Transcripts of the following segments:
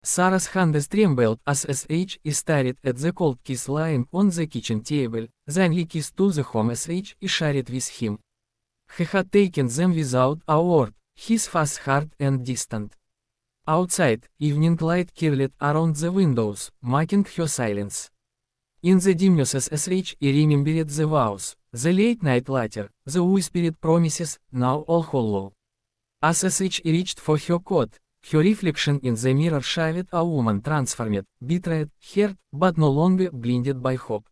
Sarah's hand trembled as sh stared at the cold kiss lying on the kitchen table, then he kissed to the home sh shared with him. He had taken them without a word, his face hard and distant. Outside, evening light curled around the windows, making her silence. In the dimness sh remembered the vows, the late night latter, the whispered promises, now all hollow. As sh reached for her coat, her reflection in the mirror showed a woman transformed, betrayed, hurt, but no longer blinded by hope.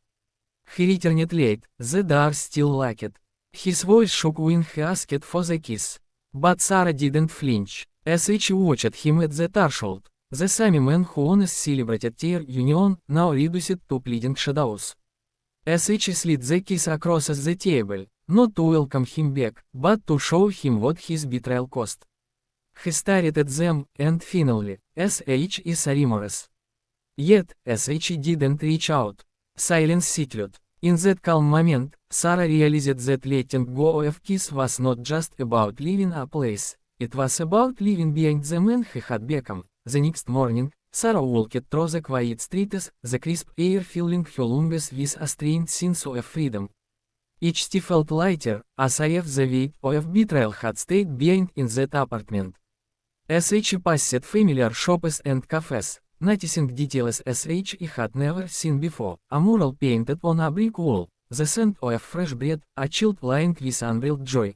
He returned late, the door still locked. His voice shook when he asked for the kiss. But Sarah didn't flinch. sh watched him at the threshold. The same man who once celebrated their union, now reduced to pleading shadows. sh slid the kiss across the table, not to welcome him back, but to show him what his betrayal cost. He stared at them, and finally, sh is remorse. Yet, sh didn't reach out. Silence settled. In that calm moment, Sarah realized that letting go of kiss was not just about leaving a place, it was about leaving behind the man he had become. The next morning, Sarah walked through the quiet streets, the crisp air filling her lungs with a strange sense of freedom. Each step felt lighter, as if the weight of betrayal had stayed behind in that apartment. sh passed familiar shops and cafes, noticing details sh had never seen before, a mural painted on a brick wall, the scent of fresh bread, a child lying with unveiled joy.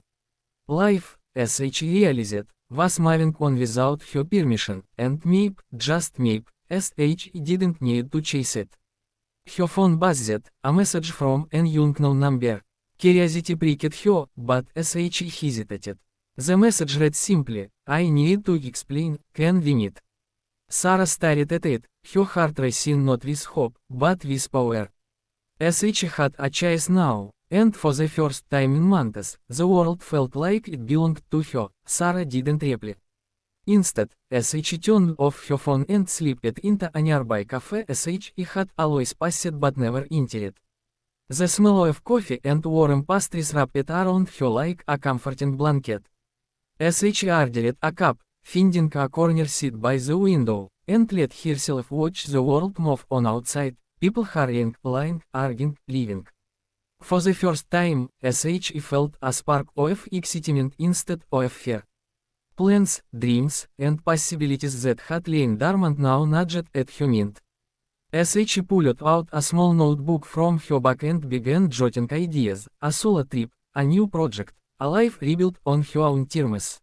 Life, sh realized, was moving on without her permission, and maybe, just maybe, sh didn't need to chase it. Her phone buzzed, a message from an unknown number. Curiosity pricked her, but sh hesitated. The message read simply, I need to explain, can we meet? Sarah stared at it, her heart racing not with hope, but with power. sh had a choice now, and for the first time in months, the world felt like it belonged to her. Sarah didn't reply. Instead, sh turned off her phone and slipped into a nearby cafe sh had always passed but never entered. The smell of coffee and warm pastries wrapped around her like a comforting blanket. sh ordered a cup, finding a corner seat by the window, and let herself watch the world move on outside, people hurrying, lying, arguing, leaving. For the first time, sh felt a spark of excitement instead of fear. Plans, dreams, and possibilities that had lain dormant now nudged at her mind. sh pulled out a small notebook from her bag and began jotting ideas, a solo trip, a new project, a life rebuilt on her own terms.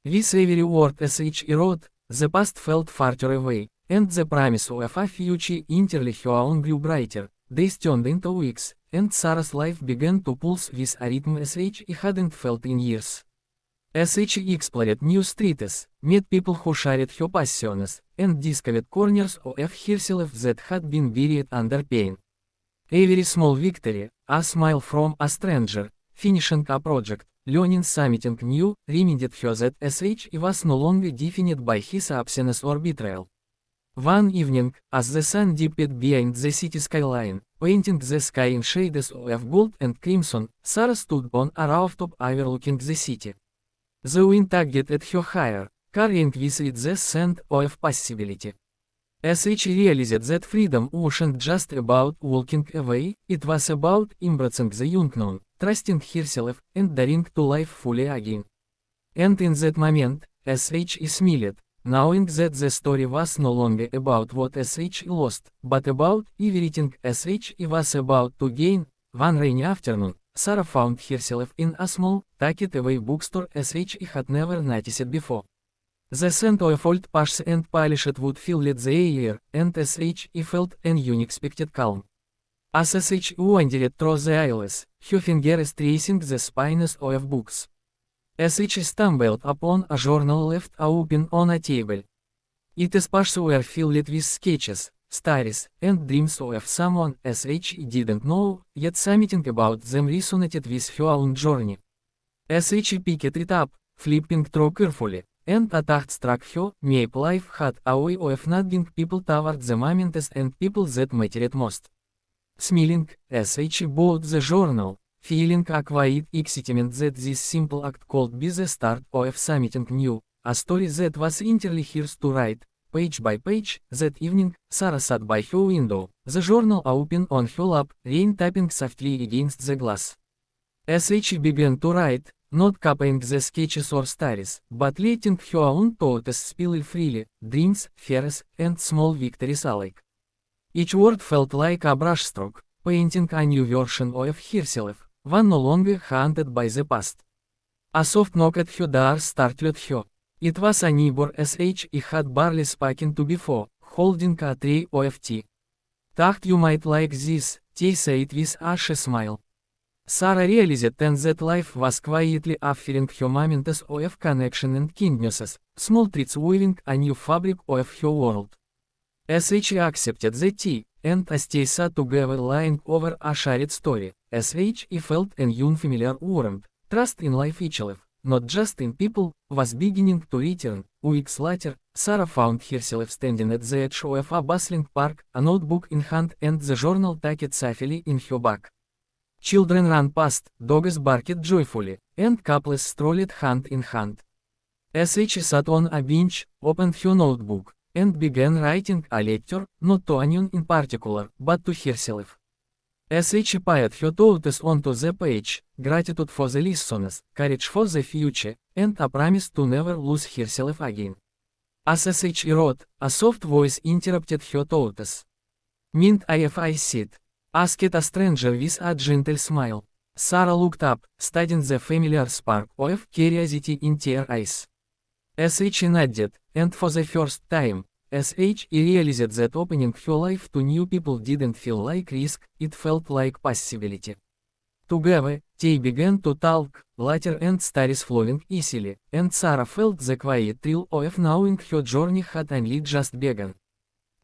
With every word sh wrote, the past felt farther away, and the promise of a future entirely her own grew brighter. Days turned into weeks, and Sarah's life began to pulse with a rhythm sh hadn't felt in years. sh explored new streets, met people who shared her passions, and discovered corners of herself that had been buried under pain. Every small victory, a smile from a stranger, finishing a project, learning something new, reminded her that sh was no longer defined by his absence or betrayal. One evening, as the sun dipped behind the city skyline, painting the sky in shades of gold and crimson, Sarah stood on a rooftop overlooking the city. The wind tugged at her hair, carrying with it the scent of possibility. sh realized that freedom wasn't just about walking away, it was about embracing the unknown, trusting herself, and daring to live fully again. And in that moment, sh smiled, knowing that the story was no longer about what sh lost, but about everything sh was about to gain. One rainy afternoon, Sarah found herself in a small, tucked-away bookstore sh had never noticed before. The scent of old pages and polished wood filled the air, and sh felt an unexpected calm. As sh wandered through the aisles, her fingers tracing the spines of books, sh stumbled upon a journal left open on a table. Its pages were filled with sketches, stories, and dreams of someone sh didn't know, yet something about them resonated with her own journey. sh picked it up, flipping through carefully, and a thought struck her. Maybe life had a way of nudging people toward the moments and people that mattered most. Smiling, sh bought the journal, feeling a quiet excitement that this simple act could be the start of something new, a story that was entirely hers to write, page by page. That evening, Sarah sat by her window, the journal open on her lap, rain tapping softly against the glass. As she began to write, not copying the sketches or stories, but letting her own thoughts spill freely, dreams, fears, and small victories alike. Each word felt like a brushstroke, painting a new version of herself, one no longer haunted by the past. A soft knock at her door startled her. It was a neighbor she had barely spoken to before, holding a tray of tea. "Thought you might like this," she said with a shy smile. Sarah realized then that life was quietly offering her moments of connection and kindness, small treats weaving a new fabric of her world. As she accepted the tea, and as they sat together lying over a shared story, she felt an unfamiliar warmth, trust in life itself, not just in people, was beginning to return. Weeks later, Sarah found herself standing at the edge of a bustling park, a notebook in hand and the journal tucked safely in her back. Children ran past, dogs barked joyfully, and couples strolled hand in hand. As she sat on a bench, opened her notebook, and began writing a letter, not to anyone in particular, but to herself. As she put her thoughts onto the page, gratitude for the listeners, courage for the future, and a promise to never lose herself again. As she wrote, a soft voice interrupted her thoughts. "Mind if I sit?" asked a stranger with a gentle smile. Sarah looked up, studying the familiar spark of curiosity in her eyes. As she nodded, and for the first time, as she realized that opening her life to new people didn't feel like risk, it felt like possibility. Together, they began to talk, laughter and stories flowing easily, and Sarah felt the quiet thrill of knowing her journey had only just begun.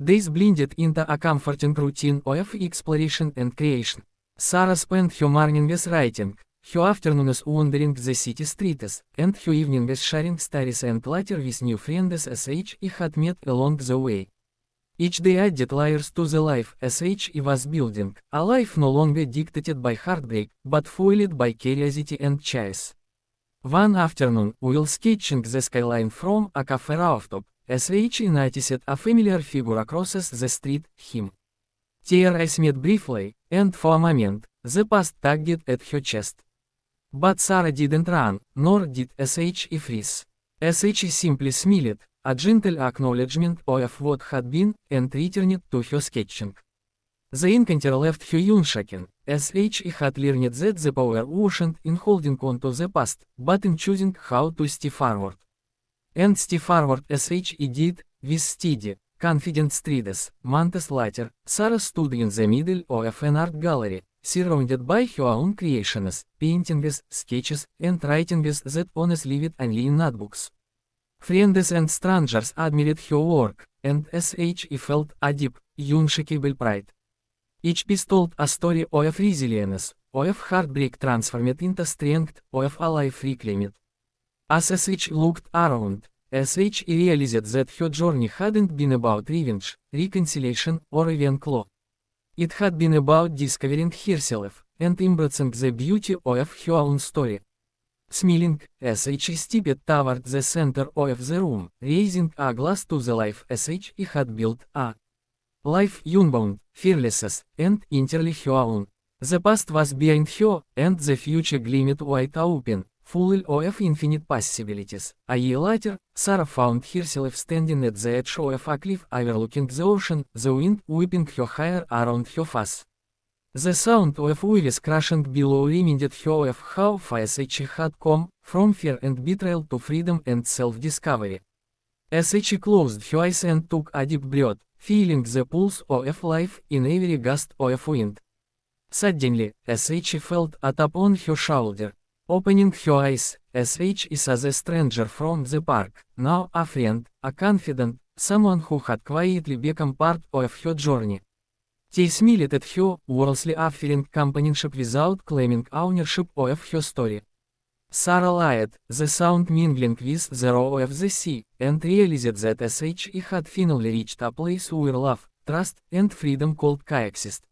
Days blended into a comforting routine of exploration and creation. Sarah spent her mornings writing, her afternoons wandering the city streets, and her evenings sharing stories and laughter with new friends she had met along the way. Each day added layers to the life she was building, a life no longer dictated by heartbreak, but fueled by curiosity and chase. One afternoon, while sketching the skyline from a cafe rooftop, she noticed a familiar figure across the street, him. Their eyes met briefly, and for a moment, the past tugged at her chest. But Sarah didn't run, nor did she freeze. She simply smiled, a gentle acknowledgement of what had been, and returned to her sketching. The encounter left her unshaken, she had learned that the power wasn't in holding on to the past, but in choosing how to step forward. And step forward she did, with steady, confident strides. Months later, Sarah stood in the middle of an art gallery, surrounded by her own creations, paintings, sketches, and writings that honestly lived only in notebooks. Friends and strangers admired her work, and she felt a deep, unshakable pride. Each piece told a story of resilience, of heartbreak transformed into strength, of a life reclaimed. As she looked around, she realized that her journey hadn't been about revenge, reconciliation, or even claw. It had been about discovering herself, and embracing the beauty of her own story. Smiling, she stepped toward the center of the room, raising a glass to the life she had built, a life unbound, fearless, and entirely her own. The past was behind her, and the future gleamed wide open, full of infinite possibilities. A year later, Sarah found herself standing at the edge of a cliff overlooking the ocean, the wind whipping her hair around her face. The sound of waves crashing below reminded her of how far she had come, from fear and betrayal to freedom and self-discovery. As she closed her eyes and took a deep breath, feeling the pulse of life in every gust of wind. Suddenly, she felt a tap on her shoulder. Opening her eyes, she saw the stranger from the park, now a friend, a confidant, someone who had quietly become part of her journey. They smiled at her, worldly offering companionship without claiming ownership of her story. Sarah lied, the sound mingling with the roar of the sea, and realized that she had finally reached a place where love, trust, and freedom could coexist.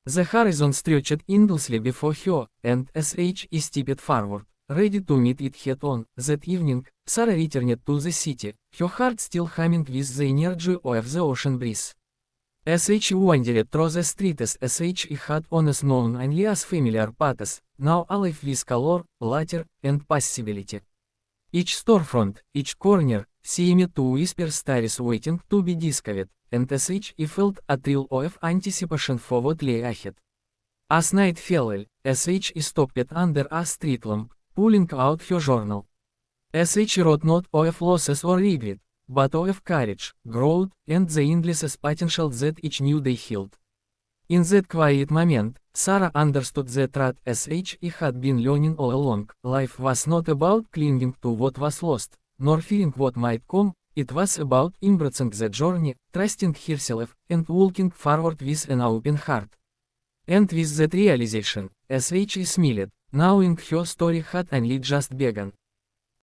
The horizon stretched endlessly before her, and she stepped forward, ready to meet it head on. That evening, Sarah returned to the city, her heart still humming with the energy of the ocean breeze. As she wandered through the streets as she had once known only as familiar paths, now alive with color, laughter, and possibility. Each storefront, each corner, seemed to whisper stories waiting to be discovered, and as she felt a thrill of anticipation for what lay ahead. As night fell, as she stopped under a street lamp, pulling out her journal. As she wrote not of losses or regret, but of courage, growth, and the endless potential that each new day held. In that quiet moment, Sarah understood the truth as she had been learning all along. Life was not about clinging to what was lost, nor fearing what might come. It was about embracing the journey, trusting herself, and walking forward with an open heart. And with that realization, as she smiled, knowing her story had only just begun,